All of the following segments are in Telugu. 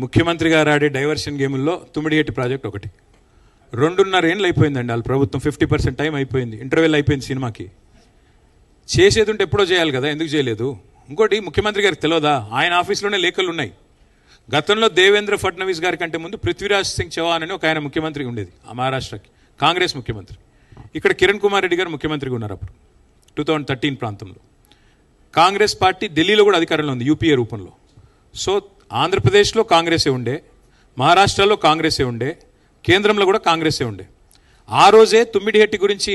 ముఖ్యమంత్రి గారు ఆడే డైవర్షన్ గేముల్లో తుమ్మిడిహెట్టి ప్రాజెక్ట్ ఒకటి. 2.5 ఏళ్ళు అయిపోయిందండి వాళ్ళ ప్రభుత్వం. 50% టైం అయిపోయింది, ఇంటర్వెల్ అయిపోయింది సినిమాకి. చేసేది ఉంటే ఎప్పుడో చేయాలి కదా, ఎందుకు చేయలేదు? ఇంకోటి ముఖ్యమంత్రి గారికి తెలియదా, ఆయన ఆఫీస్లోనే లేఖలు ఉన్నాయి. గతంలో దేవేంద్ర ఫడ్నవీస్ గారి కంటే ముందు పృథ్వీరాజ్ సింగ్ చౌహాన్ అని ఒక ఆయన ముఖ్యమంత్రి ఉండేది ఆ మహారాష్ట్రకి, కాంగ్రెస్ ముఖ్యమంత్రి. ఇక్కడ కిరణ్ కుమార్ రెడ్డి గారు ముఖ్యమంత్రిగా ఉన్నారు అప్పుడు 2013 ప్రాంతంలో. కాంగ్రెస్ పార్టీ ఢిల్లీలో కూడా అధికారంలో ఉంది యూపీఏ రూపంలో. సో ఆంధ్రప్రదేశ్లో కాంగ్రెసే ఉండే, మహారాష్ట్రలో కాంగ్రెసే ఉండే, కేంద్రంలో కూడా కాంగ్రెసే ఉండే. ఆ రోజే తుమ్మిడిహెట్టి గురించి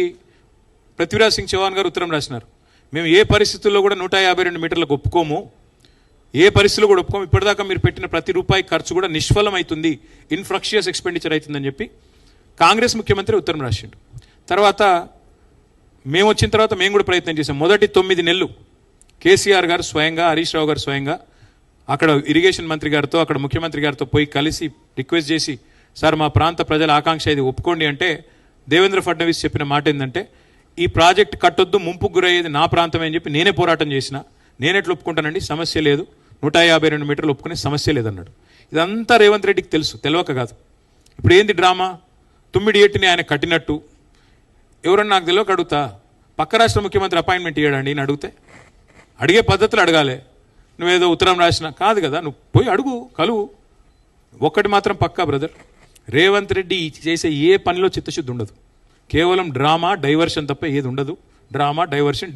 పృథ్వీరాజ్ సింగ్ చౌహాన్ గారు ఉత్తరం రాసినారు. మేము ఏ పరిస్థితుల్లో కూడా 152 మీటర్లకు ఒప్పుకోము, ఏ పరిస్థితుల్లో కూడా ఒప్పుకోము, ఇప్పటిదాకా మీరు పెట్టిన ప్రతి రూపాయి ఖర్చు కూడా నిష్ఫలం అవుతుంది, ఇన్ఫ్రక్షియస్ ఎక్స్పెండిచర్ అవుతుందని చెప్పి కాంగ్రెస్ ముఖ్యమంత్రి ఉత్తరం రాసిండు. తర్వాత మేము వచ్చిన తర్వాత మేము కూడా ప్రయత్నం చేసాం. మొదటి 9 నెలలు కేసీఆర్ గారు స్వయంగా, హరీష్ రావు గారు స్వయంగా అక్కడ ఇరిగేషన్ మంత్రి గారితో, అక్కడ ముఖ్యమంత్రి గారితో పోయి కలిసి రిక్వెస్ట్ చేసి, సార్ మా ప్రాంత ప్రజల ఆకాంక్ష ఇది ఒప్పుకోండి అంటే, దేవేంద్ర ఫడ్నవీస్ చెప్పిన మాట ఏంటంటే, ఈ ప్రాజెక్ట్ కట్టొద్దు, ముంపుకు గురయ్యేది నా ప్రాంతమే అని చెప్పి నేనే పోరాటం చేసిన, నేనెట్లు ఒప్పుకుంటానండి, సమస్య లేదు, 152 మీటర్లు ఒప్పుకునే సమస్య లేదన్నాడు. ఇదంతా రేవంత్ రెడ్డికి తెలుసు, తెలియక కాదు. ఇప్పుడు ఏంది డ్రామా? తుమ్మిడిహెట్టిని ఆయన కట్టినట్టు ఎవరన్నా నాకు తెలియక అడుగుతా, పక్క రాష్ట్ర ముఖ్యమంత్రి అపాయింట్మెంట్ ఇవ్వడండి అని అడిగితే, అడిగే పద్ధతులు అడగాలి. నువ్వేదో ఉత్తరం రాసినా కాదు కదా, నువ్వు పోయి అడుగు, కలువు. ఒక్కటి మాత్రం పక్కా బ్రదర్, రేవంత్ రెడ్డి చేసే ఏ పనిలో చిత్తశుద్ధి ఉండదు. కేవలం డ్రామా, డైవర్షన్ తప్ప ఏది ఉండదు. డ్రామా, డైవర్షన్,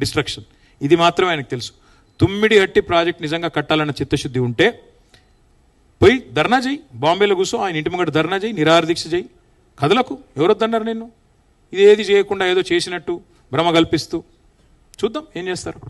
డిస్ట్రక్షన్, ఇది మాత్రమే ఆయనకు తెలుసు. తుమ్మిడిహట్టి ప్రాజెక్ట్ నిజంగా కట్టాలన్న చిత్తశుద్ధి ఉంటే పోయి ధర్నా చేయి, బాంబేలో కూర్చో, ఆయన ఇంటి ముంగట ధర్నా చేయి, నిరాహార దీక్ష చేయి, కథలకు ఎవరొద్దన్నారు నిన్ను? ఇది ఏది చేయకుండా ఏదో చేసినట్టు భ్రమ కల్పిస్తూ చూద్దాం ఏం చేస్తారు.